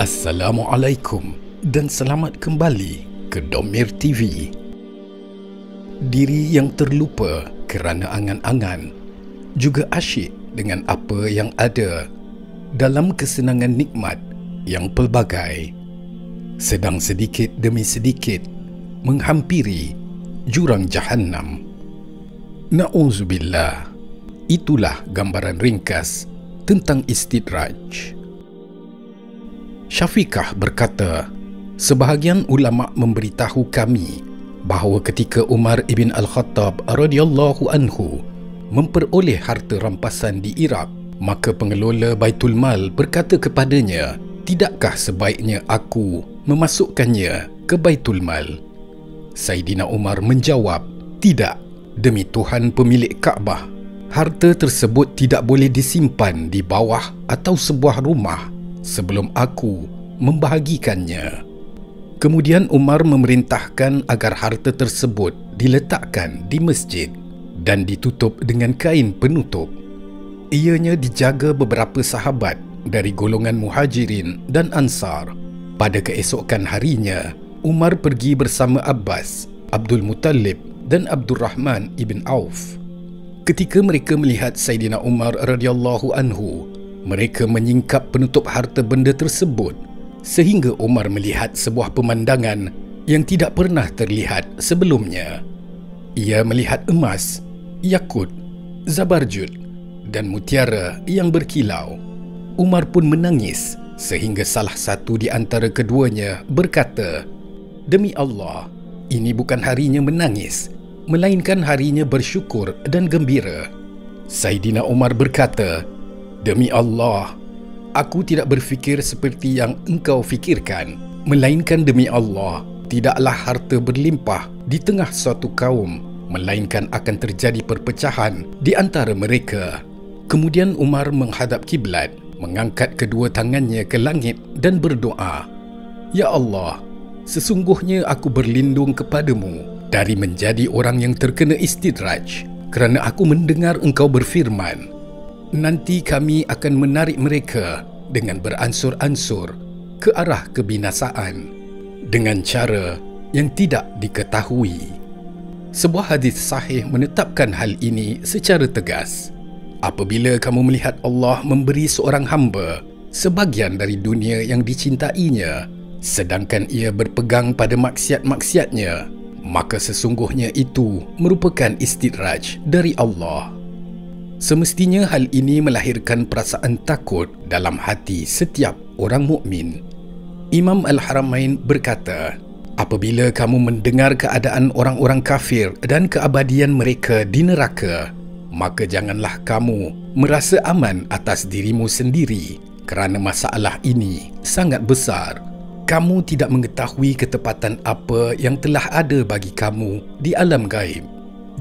Assalamualaikum dan selamat kembali ke Domir TV. Diri yang terlupa kerana angan-angan juga asyik dengan apa yang ada dalam kesenangan nikmat yang pelbagai, sedang sedikit demi sedikit menghampiri jurang Jahannam. Na'udzubillah. Itulah gambaran ringkas tentang istidraj. Syafiqah berkata, sebahagian ulama memberitahu kami bahawa ketika Umar ibn Al-Khattab radhiyallahu anhu memperoleh harta rampasan di Iraq, maka pengelola Baitul Mal berkata kepadanya, "Tidakkah sebaiknya aku memasukkannya ke Baitul Mal?" Saidina Umar menjawab, "Tidak, demi Tuhan pemilik Kaabah, harta tersebut tidak boleh disimpan di bawah atau sebuah rumah sebelum aku membahagikannya." Kemudian Umar memerintahkan agar harta tersebut diletakkan di masjid dan ditutup dengan kain penutup. Ianya dijaga beberapa sahabat dari golongan Muhajirin dan Ansar. Pada keesokan harinya, Umar pergi bersama Abbas, Abdul Muttalib dan Abdurrahman ibn Auf. Ketika mereka melihat Saidina Umar radhiyallahu anhu, mereka menyingkap penutup harta benda tersebut sehingga Umar melihat sebuah pemandangan yang tidak pernah terlihat sebelumnya. Ia melihat emas, yakut, zabarjud dan mutiara yang berkilau. Umar pun menangis sehingga salah satu di antara keduanya berkata, "Demi Allah, ini bukan harinya menangis, melainkan harinya bersyukur dan gembira." Saidina Umar berkata, "Demi Allah, aku tidak berfikir seperti yang engkau fikirkan, melainkan demi Allah, tidaklah harta berlimpah di tengah suatu kaum, melainkan akan terjadi perpecahan di antara mereka." Kemudian Umar menghadap kiblat, mengangkat kedua tangannya ke langit dan berdoa, "Ya Allah, sesungguhnya aku berlindung kepadamu dari menjadi orang yang terkena istidraj, kerana aku mendengar engkau berfirman, nanti kami akan menarik mereka dengan beransur-ansur ke arah kebinasaan dengan cara yang tidak diketahui." Sebuah hadis sahih menetapkan hal ini secara tegas. Apabila kamu melihat Allah memberi seorang hamba sebahagian dari dunia yang dicintainya, sedangkan ia berpegang pada maksiat-maksiatnya, maka sesungguhnya itu merupakan istidraj dari Allah. Semestinya hal ini melahirkan perasaan takut dalam hati setiap orang mukmin. Imam Al-Haramain berkata, apabila kamu mendengar keadaan orang-orang kafir dan keabadian mereka di neraka, maka janganlah kamu merasa aman atas dirimu sendiri kerana masalah ini sangat besar. Kamu tidak mengetahui ketepatan apa yang telah ada bagi kamu di alam gaib.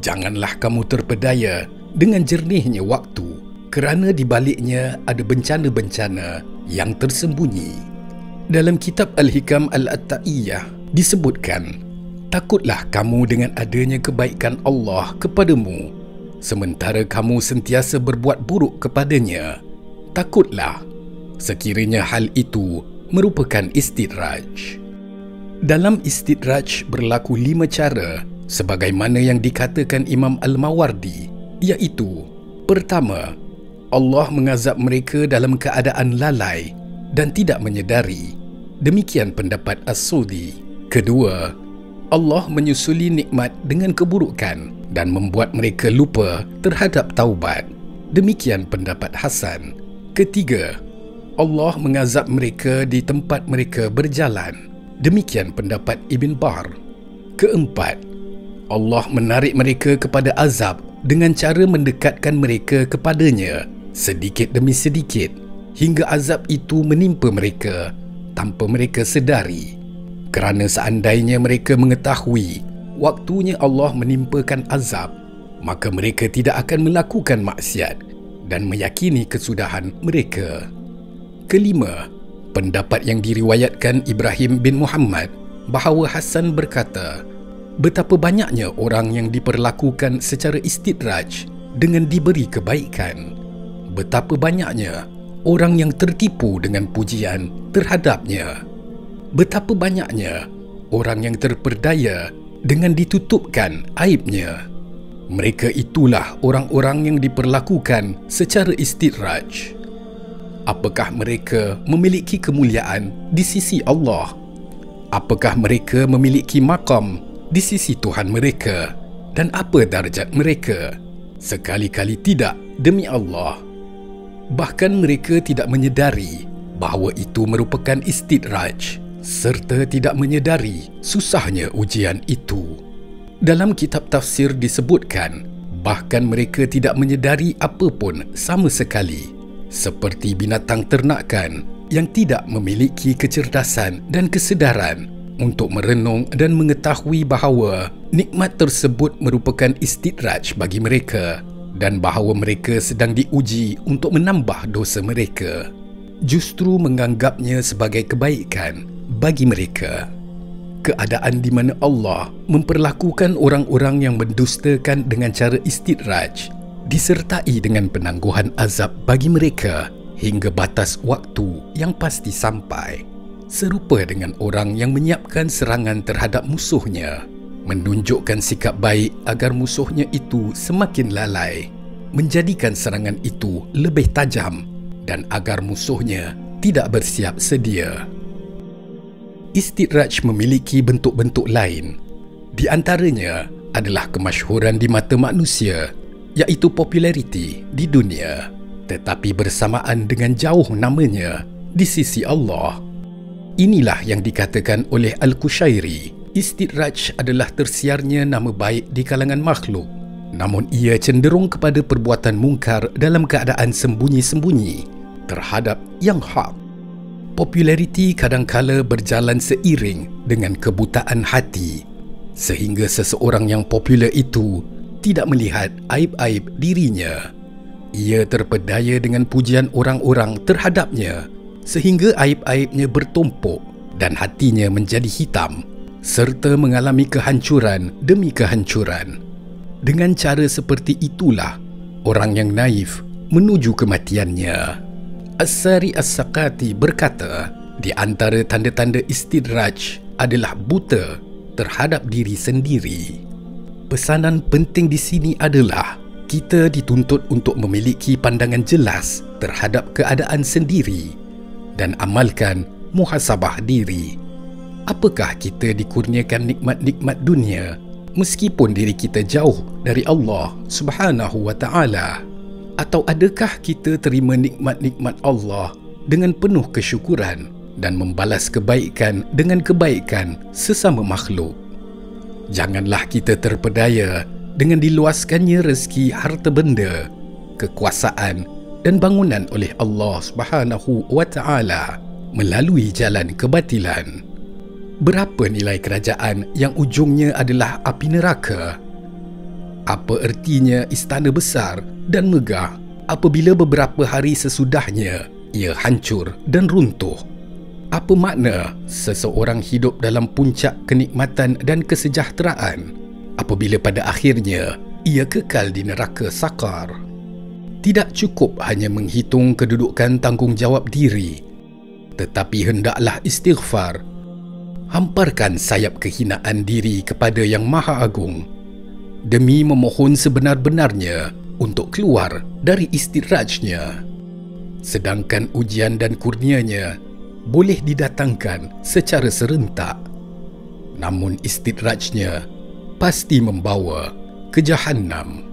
Janganlah kamu terpedaya dengan jernihnya waktu, kerana di baliknya ada bencana-bencana yang tersembunyi. Dalam kitab Al-Hikam Al-Atta'iyah disebutkan, takutlah kamu dengan adanya kebaikan Allah kepadamu, sementara kamu sentiasa berbuat buruk kepadanya. Takutlah sekiranya hal itu merupakan istidraj. Dalam istidraj berlaku 5 cara sebagaimana yang dikatakan Imam Al-Mawardi, iaitu: pertama, Allah mengazab mereka dalam keadaan lalai dan tidak menyedari. Demikian pendapat As-Sudi. Kedua, Allah menyusuli nikmat dengan keburukan dan membuat mereka lupa terhadap taubat. Demikian pendapat Hasan. Ketiga, Allah mengazab mereka di tempat mereka berjalan. Demikian pendapat Ibn Bar. Keempat, Allah menarik mereka kepada azab dengan cara mendekatkan mereka kepadanya sedikit demi sedikit hingga azab itu menimpa mereka tanpa mereka sedari. Kerana seandainya mereka mengetahui waktunya Allah menimpakan azab, maka mereka tidak akan melakukan maksiat dan meyakini kesudahan mereka. Kelima, pendapat yang diriwayatkan Ibrahim bin Muhammad bahawa Hasan berkata, betapa banyaknya orang yang diperlakukan secara istidraj dengan diberi kebaikan. Betapa banyaknya orang yang tertipu dengan pujian terhadapnya. Betapa banyaknya orang yang terperdaya dengan ditutupkan aibnya. Mereka itulah orang-orang yang diperlakukan secara istidraj. Apakah mereka memiliki kemuliaan di sisi Allah? Apakah mereka memiliki makam di sisi Tuhan mereka? Dan apa darjat mereka? Sekali-kali tidak, demi Allah. Bahkan mereka tidak menyedari bahawa itu merupakan istidraj, serta tidak menyedari susahnya ujian itu. Dalam kitab tafsir disebutkan, bahkan mereka tidak menyedari apa pun sama sekali, seperti binatang ternakan yang tidak memiliki kecerdasan dan kesedaran untuk merenung dan mengetahui bahawa nikmat tersebut merupakan istidraj bagi mereka dan bahawa mereka sedang diuji untuk menambah dosa mereka, justru menganggapnya sebagai kebaikan bagi mereka. Keadaan di mana Allah memperlakukan orang-orang yang mendustakan dengan cara istidraj disertai dengan penangguhan azab bagi mereka hingga batas waktu yang pasti sampai, serupa dengan orang yang menyiapkan serangan terhadap musuhnya, menunjukkan sikap baik agar musuhnya itu semakin lalai, menjadikan serangan itu lebih tajam dan agar musuhnya tidak bersiap sedia. Istidraj memiliki bentuk-bentuk lain. Di antaranya adalah kemasyhuran di mata manusia, iaitu populariti di dunia, tetapi bersamaan dengan jauh namanya di sisi Allah. Inilah yang dikatakan oleh Al-Qushairi, istidraj adalah tersiarnya nama baik di kalangan makhluk, namun ia cenderung kepada perbuatan mungkar dalam keadaan sembunyi-sembunyi terhadap yang hak. Populariti kadangkala berjalan seiring dengan kebutaan hati, sehingga seseorang yang popular itu tidak melihat aib-aib dirinya. Ia terpedaya dengan pujian orang-orang terhadapnya, sehingga aib-aibnya bertumpuk dan hatinya menjadi hitam, serta mengalami kehancuran demi kehancuran. Dengan cara seperti itulah orang yang naif menuju kematiannya. As-Sari As-Saqati berkata, di antara tanda-tanda istidraj adalah buta terhadap diri sendiri. Pesanan penting di sini adalah kita dituntut untuk memiliki pandangan jelas terhadap keadaan sendiri dan amalkan muhasabah diri. Apakah kita dikurniakan nikmat-nikmat dunia meskipun diri kita jauh dari Allah Subhanahu wa Ta'ala? Atau adakah kita terima nikmat-nikmat Allah dengan penuh kesyukuran dan membalas kebaikan dengan kebaikan sesama makhluk? Janganlah kita terpedaya dengan diluaskannya rezeki harta benda, kekuasaan dan bangunan oleh Allah Subhanahu wa Ta'ala melalui jalan kebatilan. Berapa nilai kerajaan yang ujungnya adalah api neraka? Apa ertinya istana besar dan megah apabila beberapa hari sesudahnya ia hancur dan runtuh? Apa makna seseorang hidup dalam puncak kenikmatan dan kesejahteraan apabila pada akhirnya ia kekal di neraka sakar? Tidak cukup hanya menghitung kedudukan tanggungjawab diri, tetapi hendaklah istighfar, hamparkan sayap kehinaan diri kepada Yang Maha Agung demi memohon sebenar-benarnya untuk keluar dari istidrajnya. Sedangkan ujian dan kurnianya boleh didatangkan secara serentak, namun istidrajnya pasti membawa ke Jahannam.